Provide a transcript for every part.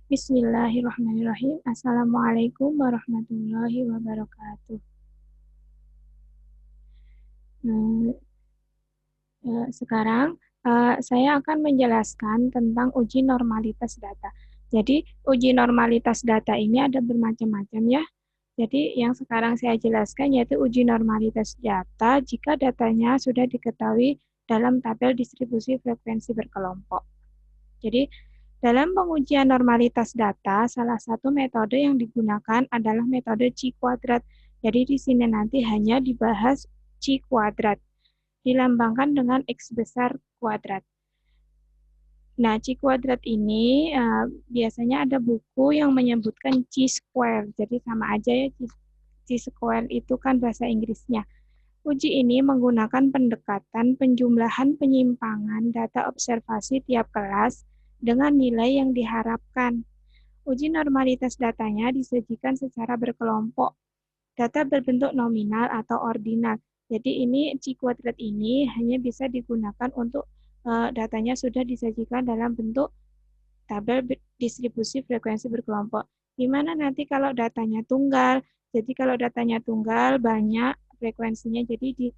Bismillahirrahmanirrahim. Assalamualaikum warahmatullahi wabarakatuh. Hmm, Sekarang saya akan menjelaskan tentang uji normalitas data. Jadi, uji normalitas data ini ada bermacam-macam ya. Jadi, yang sekarang saya jelaskan yaitu uji normalitas data jika datanya sudah diketahui dalam tabel distribusi frekuensi berkelompok. Jadi, dalam pengujian normalitas data, salah satu metode yang digunakan adalah metode Chi kuadrat. Jadi di sini nanti hanya dibahas Chi kuadrat, dilambangkan dengan X besar kuadrat. Nah, Chi kuadrat ini biasanya ada buku yang menyebutkan Chi square. Jadi sama aja ya, Chi square itu kan bahasa Inggrisnya. Uji ini menggunakan pendekatan penjumlahan penyimpangan data observasi tiap kelas dengan nilai yang diharapkan. Uji normalitas datanya disajikan secara berkelompok. Data berbentuk nominal atau ordinal. Jadi ini Chi kuadrat ini hanya bisa digunakan untuk datanya sudah disajikan dalam bentuk tabel distribusi frekuensi berkelompok. Gimana nanti kalau datanya tunggal? Jadi kalau datanya tunggal banyak frekuensinya, jadi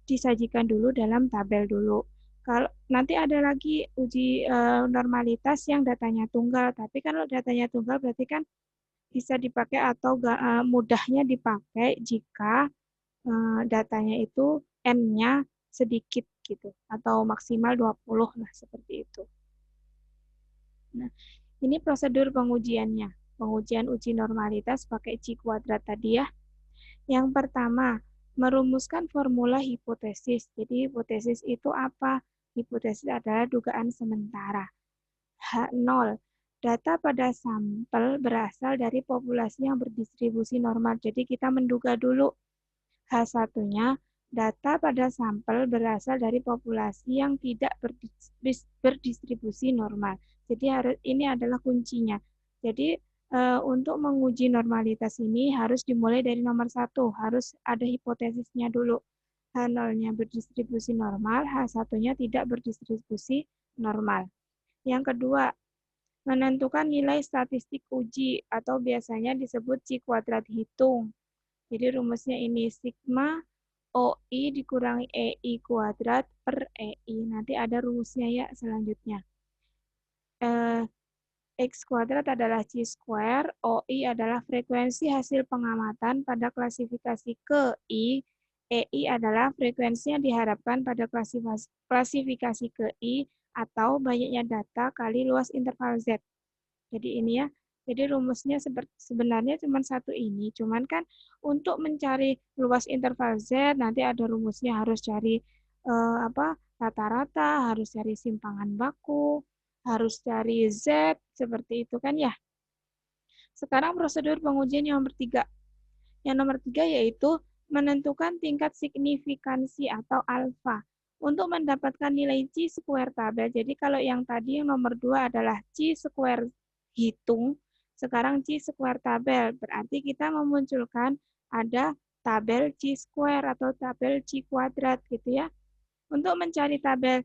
disajikan dulu dalam tabel dulu. Kalau nanti ada lagi uji normalitas yang datanya tunggal, tapi kalau datanya tunggal berarti kan bisa dipakai atau mudahnya dipakai jika datanya itu N-nya sedikit gitu, atau maksimal 20 lah seperti itu. Nah, ini prosedur pengujiannya. Pengujian uji normalitas pakai Chi kuadrat tadi ya. Yang pertama, merumuskan formula hipotesis. Jadi hipotesis itu apa? Hipotesis adalah dugaan sementara. H0. Data pada sampel berasal dari populasi yang berdistribusi normal. Jadi kita menduga dulu. H1-nya, data pada sampel berasal dari populasi yang tidak berdistribusi normal. Jadi ini adalah kuncinya. Jadi untuk menguji normalitas ini harus dimulai dari nomor 1, harus ada hipotesisnya dulu. H0-nya berdistribusi normal, H1-nya tidak berdistribusi normal. Yang kedua, menentukan nilai statistik uji atau biasanya disebut Chi kuadrat hitung. Jadi rumusnya ini sigma OI dikurangi EI kuadrat per EI. Nanti ada rumusnya ya selanjutnya. X kuadrat adalah Chi square, OI adalah frekuensi hasil pengamatan pada klasifikasi ke I, EI adalah frekuensi yang diharapkan pada klasifikasi ke I atau banyaknya data kali luas interval Z. Jadi ini ya, jadi rumusnya sebenarnya cuma satu ini, cuman kan untuk mencari luas interval Z nanti ada rumusnya, harus cari rata-rata, harus cari simpangan baku, harus cari Z, seperti itu kan ya. Sekarang prosedur pengujian yang nomor 3. Yang nomor 3 yaitu menentukan tingkat signifikansi atau alfa. Untuk mendapatkan nilai Chi square tabel, jadi kalau yang tadi yang nomor 2 adalah Chi square hitung, sekarang Chi square tabel, berarti kita memunculkan ada tabel Chi square atau tabel Chi kuadrat gitu ya. Untuk mencari tabel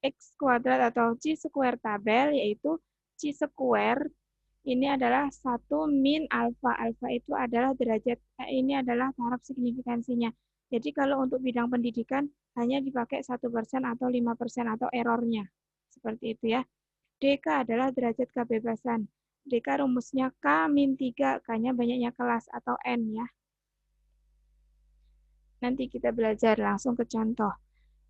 X kuadrat atau Chi square tabel, yaitu Chi square ini adalah 1 min alfa. Alfa itu adalah derajat, ini adalah taraf signifikansinya. Jadi kalau untuk bidang pendidikan hanya dipakai 1% atau 5% atau errornya. Seperti itu ya. DK adalah derajat kebebasan. DK rumusnya K min 3, K-nya banyaknya kelas atau N ya. Nanti kita belajar langsung ke contoh.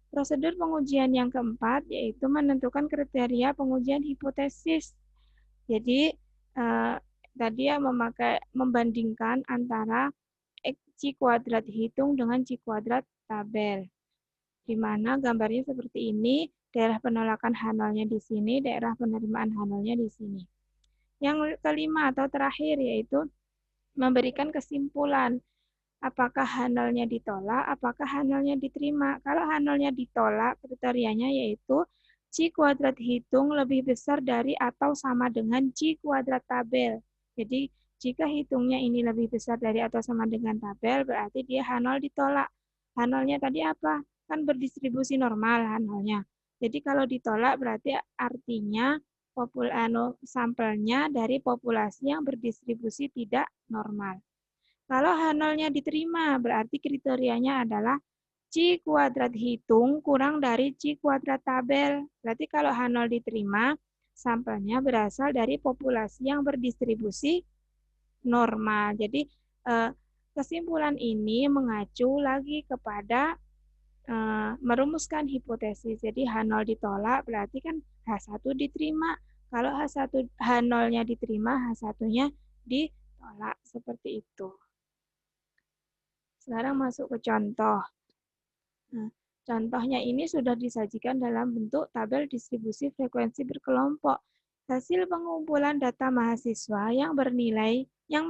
Prosedur pengujian yang keempat yaitu menentukan kriteria pengujian hipotesis. Jadi tadi ya membandingkan antara Chi kuadrat hitung dengan Chi kuadrat tabel. Di mana gambarnya seperti ini, daerah penolakan H0-nya di sini, daerah penerimaan H0-nya di sini. Yang kelima atau terakhir yaitu memberikan kesimpulan. Apakah H0-nya ditolak, apakah H0-nya diterima. Kalau H0-nya ditolak, kriterianya yaitu Chi kuadrat hitung lebih besar dari atau sama dengan Chi kuadrat tabel. Jadi, jika hitungnya ini lebih besar dari atau sama dengan tabel, berarti dia H0 ditolak. H0-nya tadi apa? Kan berdistribusi normal H0-nya. Jadi, kalau ditolak berarti artinya sampelnya dari populasi yang berdistribusi tidak normal. Kalau H0-nya diterima, berarti kriterianya adalah C kuadrat hitung kurang dari C kuadrat tabel. Berarti kalau H0 diterima, sampelnya berasal dari populasi yang berdistribusi normal. Jadi kesimpulan ini mengacu lagi kepada merumuskan hipotesis. Jadi H0 ditolak, berarti kan H1 diterima. Kalau H0-nya diterima, H1-nya ditolak. Seperti itu. Sekarang masuk ke contoh. Nah, contohnya ini sudah disajikan dalam bentuk tabel distribusi frekuensi berkelompok. Hasil pengumpulan data mahasiswa yang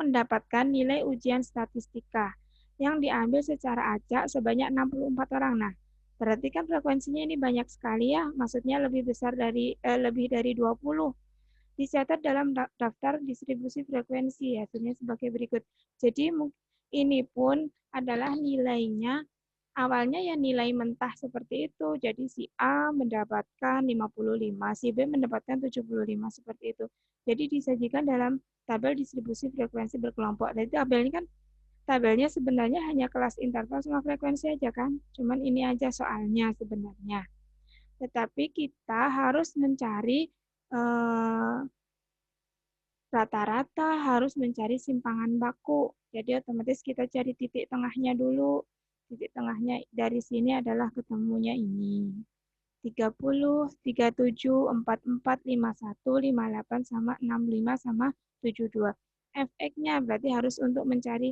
mendapatkan nilai ujian statistika yang diambil secara acak sebanyak 64 orang. Nah, berarti kan frekuensinya ini banyak sekali ya, maksudnya lebih dari 20. Dicatat dalam daftar distribusi frekuensi, hasilnya sebagai berikut. Jadi ini pun adalah nilainya, awalnya ya nilai mentah seperti itu. Jadi si A mendapatkan 55, si B mendapatkan 75 seperti itu. Jadi disajikan dalam tabel distribusi frekuensi berkelompok. Jadi tabel ini kan tabelnya sebenarnya hanya kelas interval sama frekuensi aja kan. Cuman ini aja soalnya sebenarnya. Tetapi kita harus mencari rata-rata, harus mencari simpangan baku. Jadi otomatis kita cari titik tengahnya dulu. Titik tengahnya dari sini adalah ketemunya ini. 30, 37, 44, 51, 58, sama 65, sama 72. Fx-nya berarti harus untuk mencari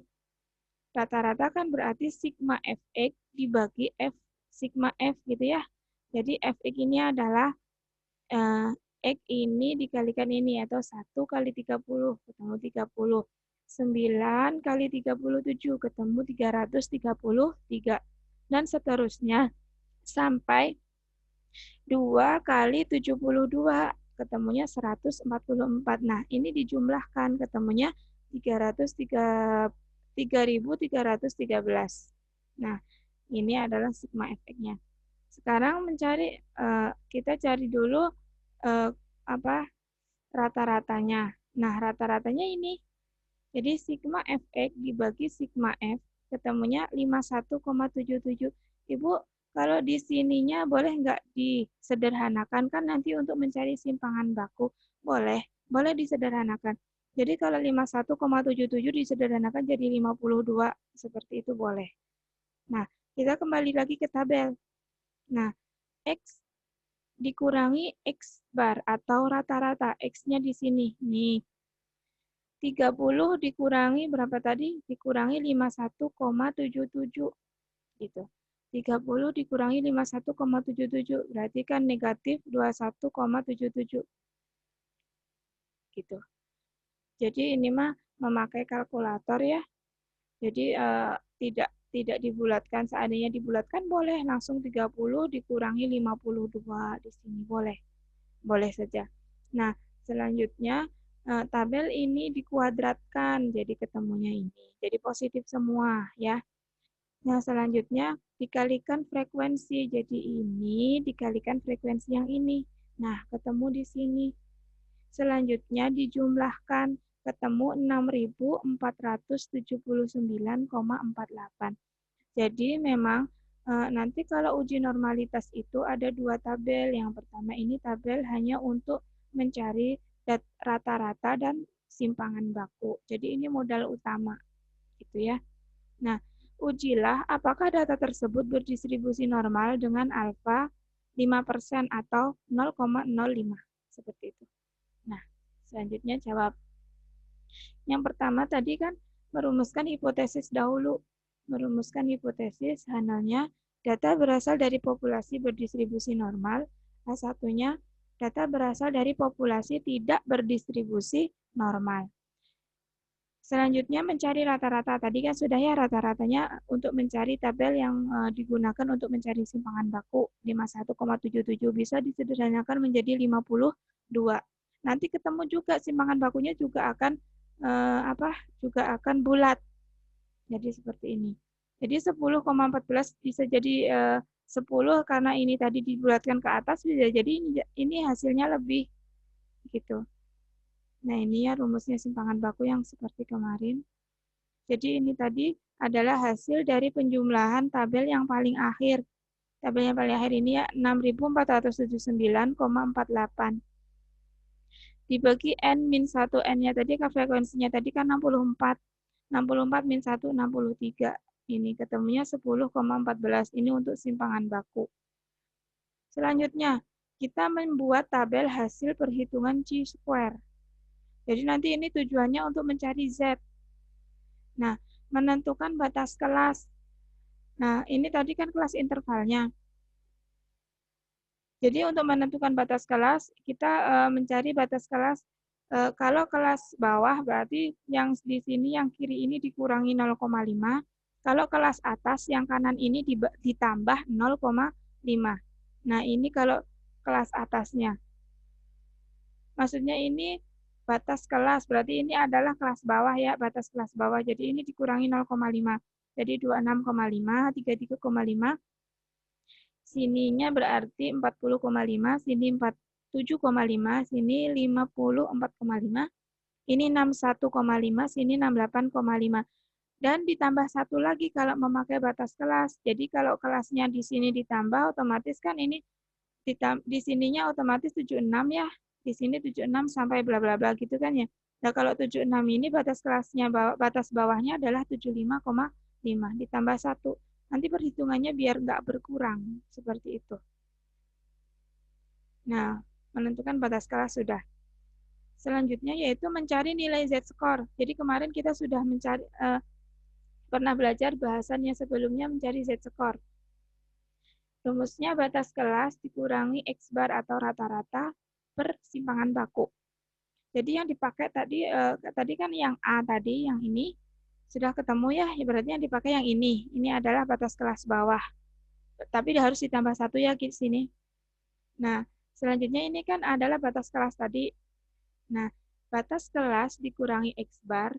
rata-rata kan berarti sigma Fx dibagi F sigma F gitu ya. Jadi Fx ini adalah X ini dikalikan ini atau 1 kali 30 ketemu 30. 9 kali 37 ketemu 333 dan seterusnya sampai 2 kali 72 ketemunya 144. Nah, ini dijumlahkan ketemunya 3.313. Nah, ini adalah sigma efeknya. Sekarang kita cari dulu rata-ratanya. Nah, rata-ratanya ini. Jadi sigma Fx dibagi sigma F ketemunya 51,77. Ibu, kalau di sininya boleh nggak disederhanakan kan nanti untuk mencari simpangan baku? Boleh, boleh disederhanakan. Jadi kalau 51,77 disederhanakan jadi 52, seperti itu boleh. Nah, kita kembali lagi ke tabel. Nah, X dikurangi X bar atau rata-rata. X-nya di sini. Nih. 30 dikurangi berapa tadi? Dikurangi 51,77. Gitu. 30 dikurangi 51,77. Berarti kan negatif 21,77. Gitu. Jadi ini mah memakai kalkulator ya. Jadi tidak dibulatkan. Seandainya dibulatkan boleh langsung 30 dikurangi 52 di sini boleh. Boleh saja. Nah, selanjutnya tabel ini dikuadratkan jadi ketemunya ini. Jadi positif semua ya. Nah, selanjutnya dikalikan frekuensi. Jadi ini dikalikan frekuensi yang ini. Nah, ketemu di sini. Selanjutnya dijumlahkan ketemu 6.479,48. Jadi memang nanti kalau uji normalitas itu ada dua tabel. Yang pertama ini tabel hanya untuk mencari rata-rata dan simpangan baku. Jadi ini modal utama, gitu ya. Nah, ujilah apakah data tersebut berdistribusi normal dengan alfa 5% atau 0,05. Seperti itu. Nah, selanjutnya jawab. Yang pertama tadi kan merumuskan hipotesis dahulu. Merumuskan hipotesis H0-nya data berasal dari populasi berdistribusi normal. H1-nya data berasal dari populasi tidak berdistribusi normal. Selanjutnya mencari rata-rata. Tadi kan sudah ya rata-ratanya untuk mencari tabel yang digunakan untuk mencari simpangan baku 51,77 bisa disederhanakan menjadi 52. Nanti ketemu juga simpangan bakunya juga akan bulat. Jadi seperti ini. Jadi 10,14 bisa jadi 10 karena ini tadi dibulatkan ke atas bisa jadi ini hasilnya lebih gitu. Nah, ini ya rumusnya simpangan baku yang seperti kemarin. Jadi ini tadi adalah hasil dari penjumlahan tabel yang paling akhir. Tabel yang paling akhir ini ya 6.479,48. Dibagi N min 1, N-nya tadi, frekuensinya tadi kan 64. 64 min 1, 63. Ini ketemunya 10,14. Ini untuk simpangan baku. Selanjutnya, kita membuat tabel hasil perhitungan chi-square. Jadi nanti ini tujuannya untuk mencari Z. Nah, menentukan batas kelas. Nah, ini tadi kan kelas intervalnya. Jadi untuk menentukan batas kelas, kita mencari batas kelas. Kalau kelas bawah berarti yang di sini yang kiri ini dikurangi 0,5. Kalau kelas atas yang kanan ini ditambah 0,5. Nah, ini kalau kelas atasnya. Maksudnya ini batas kelas, berarti ini adalah kelas bawah ya, batas kelas bawah. Jadi ini dikurangi 0,5. Jadi 26,5, 33,5. Sininya berarti 40,5, sini 47,5, sini 54,5, ini 61,5, sini 68,5. Dan ditambah satu lagi kalau memakai batas kelas. Jadi kalau kelasnya di sini ditambah, otomatis kan ini di sininya otomatis 76 ya. Di sini 76 sampai bla bla bla gitu kan ya. Nah kalau 76 ini batas kelasnya, batas bawahnya adalah 75,5 ditambah 1. Nanti perhitungannya biar nggak berkurang, seperti itu. Nah, menentukan batas kelas sudah. Selanjutnya yaitu mencari nilai Z-score. Jadi kemarin kita sudah pernah belajar bahasannya sebelumnya mencari Z-score. Rumusnya batas kelas dikurangi X-bar atau rata-rata per simpangan baku. Jadi yang dipakai tadi kan yang A tadi, yang ini, sudah ketemu ya, berarti yang dipakai yang ini. Ini adalah batas kelas bawah. Tapi harus ditambah satu ya di sini. Nah, selanjutnya ini kan adalah batas kelas tadi. Nah, batas kelas dikurangi X bar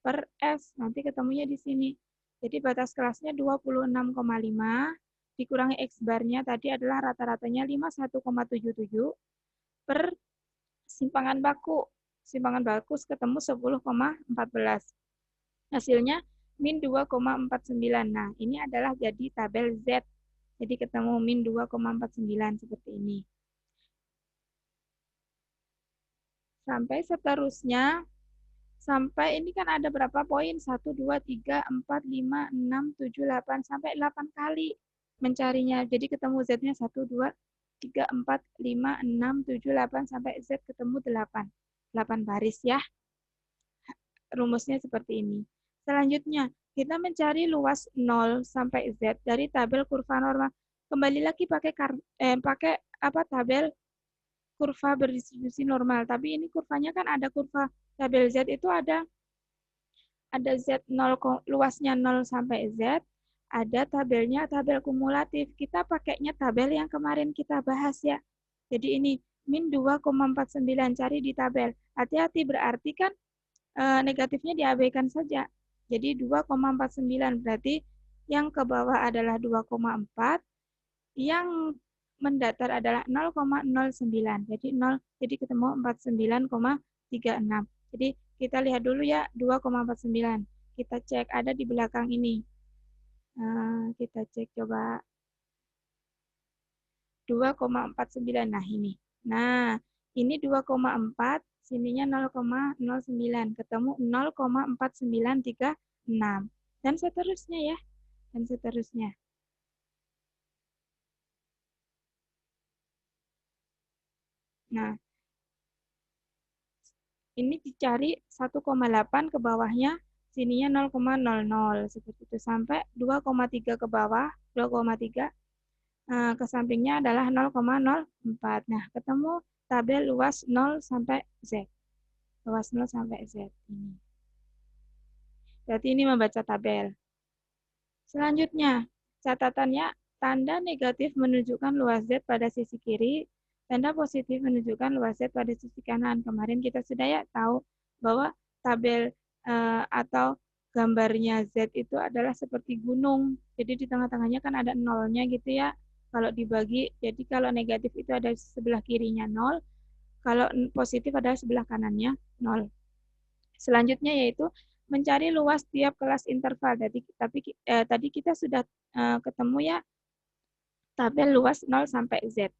per S. Nanti ketemunya di sini. Jadi batas kelasnya 26,5 dikurangi X barnya tadi adalah rata-ratanya 51,77 per simpangan baku. Simpangan baku ketemu 10,14. Hasilnya min 2,49. Nah, ini adalah jadi tabel Z. Jadi ketemu min 2,49 seperti ini. Sampai seterusnya, sampai ini kan ada berapa poin? 1, 2, 3, 4, 5, 6, 7, 8, sampai 8 kali mencarinya. Jadi ketemu Z-nya 1, 2, 3, 4, 5, 6, 7, 8, sampai Z ketemu 8. 8 baris ya. Rumusnya seperti ini. Selanjutnya, kita mencari luas 0 sampai Z dari tabel kurva normal. Kembali lagi pakai tabel kurva berdistribusi normal. Tapi ini kurvanya kan ada kurva tabel Z itu ada Z 0, luasnya 0 sampai Z, ada tabelnya tabel kumulatif. Kita pakainya tabel yang kemarin kita bahas ya. Jadi ini min 2,49 cari di tabel. Hati-hati berarti kan negatifnya diabaikan saja. Jadi 2,49 berarti yang ke bawah adalah 2,4, yang mendatar adalah 0,09. Jadi ketemu 49,36. Jadi kita lihat dulu ya 2,49. Kita cek ada di belakang ini. Kita cek coba 2,49. Nah, ini. Nah, ini 2,4, sininya 0,09. Ketemu 0,4936. Dan seterusnya ya. Dan seterusnya. Nah, ini dicari 1,8 ke bawahnya, sininya 0,00 seperti itu sampai 2,3 ke bawah, 2,3 ke sampingnya adalah 0,04. Nah, ketemu tabel luas 0 sampai Z. Luas 0 sampai Z ini. Berarti ini membaca tabel. Selanjutnya, catatannya tanda negatif menunjukkan luas Z pada sisi kiri, tanda positif menunjukkan luas Z pada sisi kanan. Kemarin kita sudah ya tahu bahwa tabel atau gambarnya Z itu adalah seperti gunung. Jadi di tengah-tengahnya kan ada nolnya gitu ya. Kalau dibagi, jadi kalau negatif itu ada sebelah kirinya 0, Kalau positif adalah sebelah kanannya 0. Selanjutnya yaitu mencari luas tiap kelas interval. Tadi kita sudah ketemu ya tabel luas 0 sampai Z.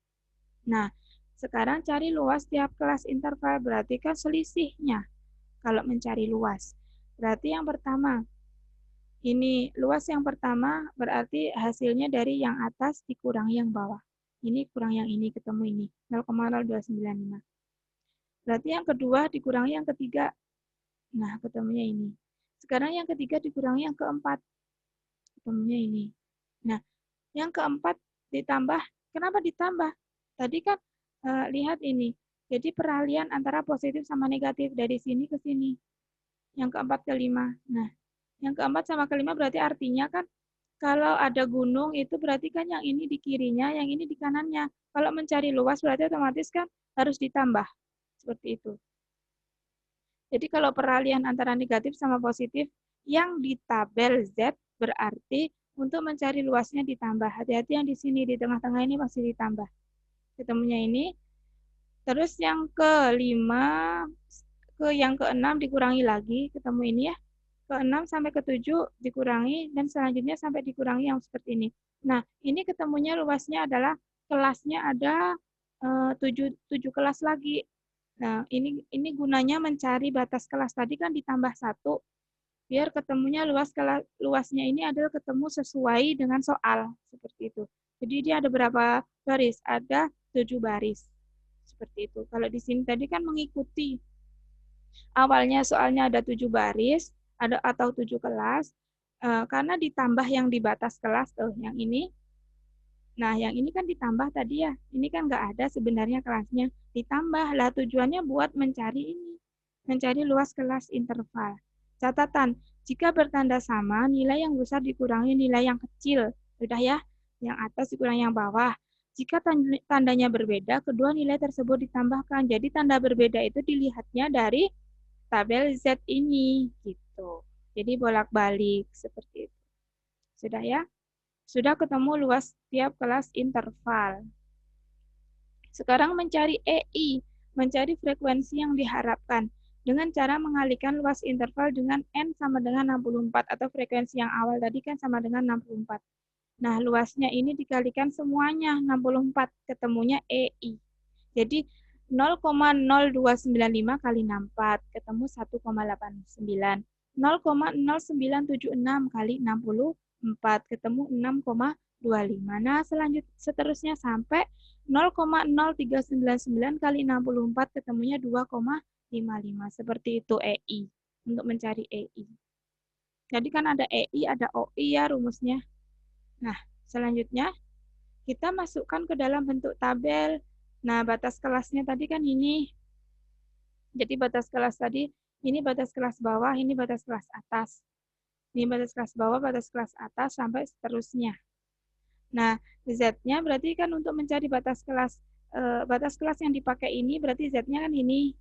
Nah, sekarang cari luas tiap kelas interval, berarti kan selisihnya kalau mencari luas. Berarti yang pertama, ini luas yang pertama berarti hasilnya dari yang atas dikurangi yang bawah. Ini kurang yang ini, ketemu ini, 0,0295. Berarti yang kedua dikurangi yang ketiga. Nah, ketemunya ini. Sekarang yang ketiga dikurangi yang keempat. Ketemunya ini. Nah, yang keempat ditambah. Kenapa ditambah? Tadi kan lihat ini. Jadi peralihan antara positif sama negatif dari sini ke sini. Yang keempat ke lima. Nah, yang keempat sama kelima berarti artinya kan kalau ada gunung itu berarti kan yang ini di kirinya, yang ini di kanannya. Kalau mencari luas berarti otomatis kan harus ditambah. Seperti itu. Jadi kalau peralihan antara negatif sama positif, yang di tabel Z berarti untuk mencari luasnya ditambah. Hati-hati yang di sini, di tengah-tengah ini masih ditambah. Ketemunya ini. Terus yang kelima, yang keenam dikurangi lagi, ketemu ini ya. Ke-6 sampai ke-7 dikurangi, dan selanjutnya sampai dikurangi yang seperti ini. Nah, ini ketemunya luasnya adalah kelasnya ada 7 kelas lagi. Nah, ini gunanya mencari batas kelas. Tadi kan ditambah 1, biar ketemunya luasnya ini adalah ketemu sesuai dengan soal. Seperti itu. Jadi dia ada berapa baris? Ada 7 baris. Seperti itu. Kalau di sini tadi kan mengikuti. Awalnya soalnya ada 7 baris, atau 7 kelas, karena ditambah yang di batas kelas tuh, yang ini. Nah, yang ini kan ditambah tadi ya. Ini kan nggak ada sebenarnya kelasnya. Ditambah lah, tujuannya buat mencari ini. Mencari luas kelas interval. Catatan, jika bertanda sama, nilai yang besar dikurangi nilai yang kecil. Sudah ya? Yang atas dikurangi yang bawah. Jika tandanya berbeda, kedua nilai tersebut ditambahkan. Jadi tanda berbeda itu dilihatnya dari tabel Z ini gitu. Jadi bolak-balik seperti itu. Sudah ya? Sudah ketemu luas tiap kelas interval. Sekarang mencari EI, mencari frekuensi yang diharapkan dengan cara mengalihkan luas interval dengan N sama dengan 64 atau frekuensi yang awal tadi kan sama dengan 64. Nah, luasnya ini dikalikan semuanya 64, ketemunya EI. Jadi 0,0295 kali 64 ketemu 1,89. 0,0976 kali 64 ketemu 6,25. Nah, seterusnya sampai 0,0399 kali 64 ketemunya 2,55. Seperti itu EI, untuk mencari EI. Jadi kan ada EI, ada OI ya rumusnya. Nah, selanjutnya kita masukkan ke dalam bentuk tabel. Nah, batas kelasnya tadi kan ini. Jadi batas kelas tadi, ini batas kelas bawah, ini batas kelas atas. Ini batas kelas bawah, batas kelas atas, sampai seterusnya. Nah, Z-nya berarti kan untuk mencari batas kelas yang dipakai ini, berarti Z-nya kan ini.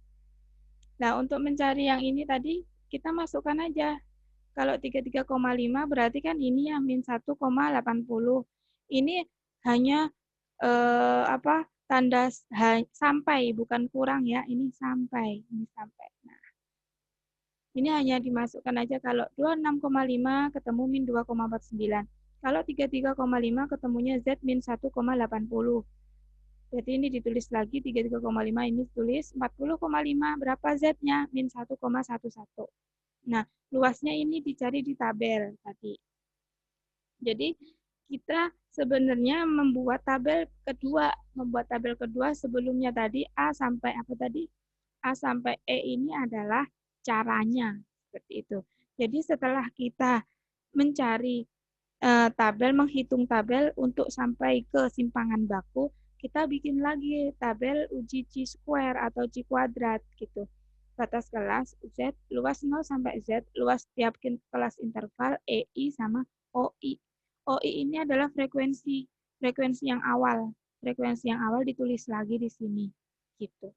Nah, untuk mencari yang ini tadi, kita masukkan aja. Kalau 33,5 berarti kan ini ya, min 1,80. Ini hanya tanda sampai, bukan kurang ya, ini sampai. Nah, ini hanya dimasukkan aja. Kalau 26,5 ketemu min 2,49. Kalau 33,5 ketemunya Z min 1,80. Berarti ini ditulis lagi 33,5, ini tulis 40,5. Berapa Z-nya? Min 1,11. Nah, luasnya ini dicari di tabel tadi. Jadi kita sebenarnya membuat tabel kedua sebelumnya tadi A sampai apa tadi? A sampai E ini adalah caranya seperti itu. Jadi setelah kita mencari tabel, menghitung tabel untuk sampai ke simpangan baku, kita bikin lagi tabel uji chi-square atau chi-kuadrat gitu. Batas kelas Z, luas 0 sampai Z, luas tiap kelas interval EI sama OI. OI ini adalah frekuensi yang awal. Frekuensi yang awal ditulis lagi di sini. Gitu.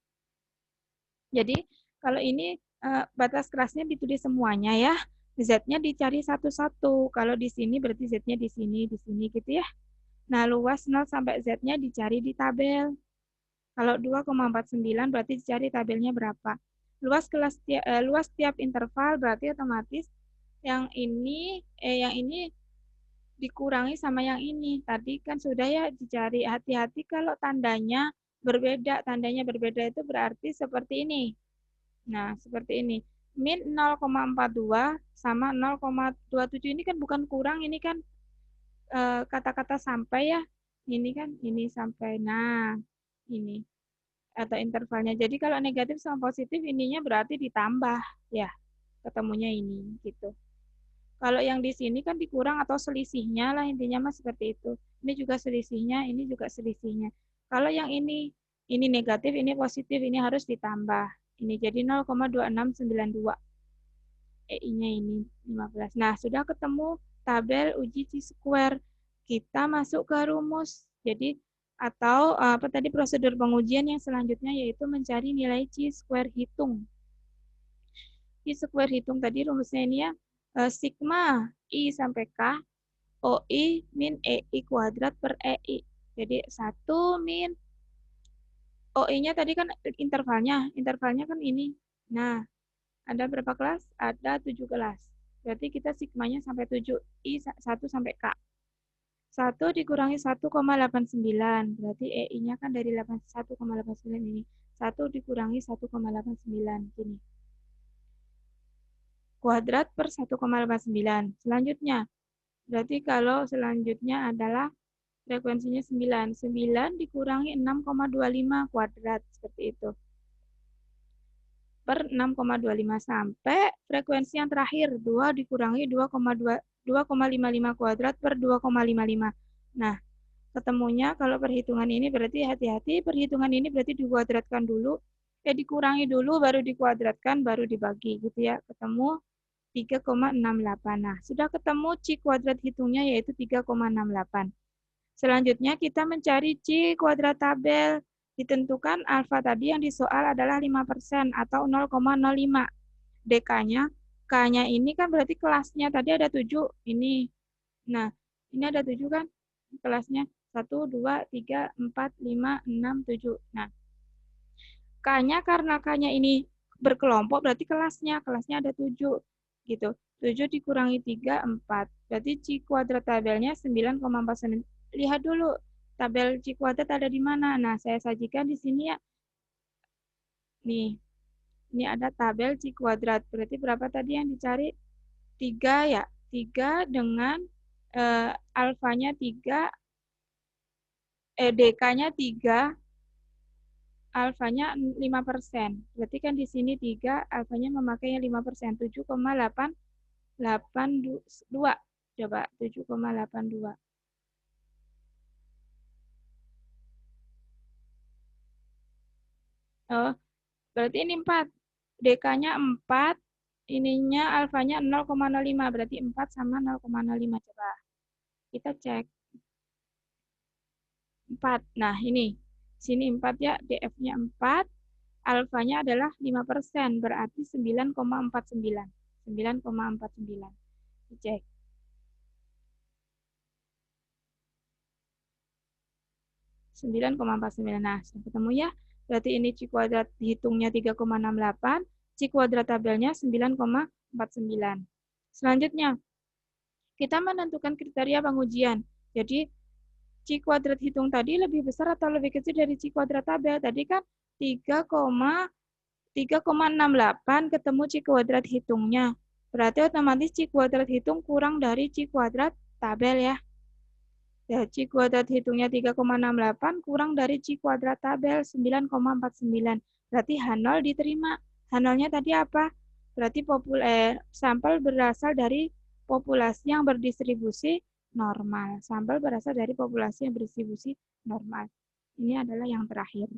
Jadi, kalau ini batas kelasnya ditulis semuanya ya. Z-nya dicari satu-satu. Kalau di sini berarti Z-nya di sini gitu ya. Nah, luas 0 sampai Z-nya dicari di tabel. Kalau 2,49 berarti dicari tabelnya berapa. Luas tiap interval berarti otomatis yang ini dikurangi sama yang ini. Tadi kan sudah ya dicari. Hati-hati kalau tandanya berbeda. Tandanya berbeda itu berarti seperti ini. Nah, seperti ini. Min 0,42 sama 0,27 ini kan bukan kurang, ini kan kata-kata sampai ya. Ini kan ini sampai. Nah, ini atau intervalnya. Jadi kalau negatif sama positif ininya berarti ditambah ya. Ketemunya ini gitu. Kalau yang di sini kan dikurang atau selisihnya lah intinya mas seperti itu. Ini juga selisihnya, ini juga selisihnya. Kalau yang ini negatif, ini positif, ini harus ditambah. Ini jadi 0,2692. EI-nya ini 15. Nah, sudah ketemu tabel uji chi-square. Kita masuk ke rumus. Jadi atau apa tadi prosedur pengujian yang selanjutnya yaitu mencari nilai chi-square hitung. Chi-square hitung tadi rumusnya ini ya. Sigma I sampai K OI min EI kuadrat per EI. Jadi 1 min OI-nya tadi kan intervalnya kan ini. Nah, ada berapa kelas? Ada 7 kelas. Berarti kita sigmanya sampai 7, I 1 sampai K. 1 dikurangi 1,89, berarti EI-nya kan dari 1,89 ini. 1 dikurangi 1,89, gini. Kuadrat per 1,89. Selanjutnya, berarti kalau selanjutnya adalah frekuensinya 9. 9 dikurangi 6,25 kuadrat, seperti itu. Per 6,25 sampai frekuensi yang terakhir, 2 dikurangi 2,55 kuadrat per 2,55. Nah, ketemunya kalau perhitungan ini berarti hati-hati, perhitungan ini berarti dikuadratkan dulu, dikurangi dulu, baru dikuadratkan, baru dibagi, gitu ya. Ketemu 3,68. Nah, sudah ketemu chi kuadrat hitungnya yaitu 3,68. Selanjutnya kita mencari chi kuadrat tabel. Ditentukan alfa tadi yang di soal adalah 5% atau 0,05. DK-nya, K-nya ini kan berarti kelasnya tadi ada 7. Ini. Nah, ini ada 7 kan kelasnya. 1, 2, 3, 4, 5, 6, 7. Nah, K-nya karena K-nya ini berkelompok berarti kelasnya ada 7 gitu. 7 dikurangi 3, 4. Berarti chi kuadrat tabelnya 9,49. Lihat dulu tabel chi kuadrat ada di mana. Nah, saya sajikan di sini ya. Nih. Ini ada tabel chi kuadrat. Berarti berapa tadi yang dicari? 3 ya. 3 dengan alfanya 3, DK-nya 3, alfanya 5%. Berarti kan di sini 3, alfanya memakainya 5%. 7,882. Coba 7,82. Oh, berarti ini 4. DK-nya 4, ininya alfanya 0,05. Berarti 4 sama 0,05. Coba kita cek. 4. Nah, ini. Sini 4 ya, DF-nya 4. Alfanya adalah 5%, berarti 9,49. 9,49. Dicek. 9,49. Nah, sudah ketemu ya. Berarti ini chi kuadrat hitungnya 3,68, chi kuadrat tabelnya 9,49. Selanjutnya, kita menentukan kriteria pengujian. Jadi, chi kuadrat hitung tadi lebih besar atau lebih kecil dari chi kuadrat tabel. Tadi kan 3,68 ketemu chi kuadrat hitungnya. Berarti otomatis chi kuadrat hitung kurang dari chi kuadrat tabel ya. Ya, chi kuadrat hitungnya 3,68 kurang dari chi kuadrat tabel 9,49. Berarti H0 diterima. H0-nya tadi apa? Berarti sampel berasal dari populasi yang berdistribusi normal. Sampel berasal dari populasi yang berdistribusi normal. Ini adalah yang terakhir.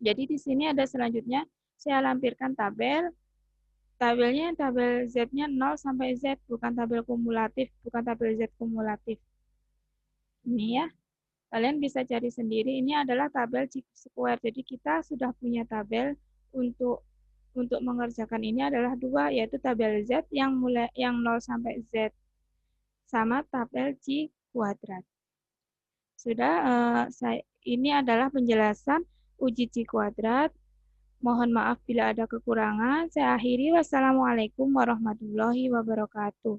Jadi di sini ada selanjutnya, saya lampirkan tabel. Tabelnya tabel Z-nya 0 sampai Z, bukan tabel kumulatif, bukan tabel Z kumulatif. Ini ya, kalian bisa cari sendiri. Ini adalah tabel chi-square. Jadi kita sudah punya tabel untuk mengerjakan ini adalah 2, yaitu tabel Z yang 0 sampai Z sama tabel chi kuadrat. Sudah, ini adalah penjelasan uji C kuadrat. Mohon maaf bila ada kekurangan. Saya akhiri. Wassalamualaikum warahmatullahi wabarakatuh.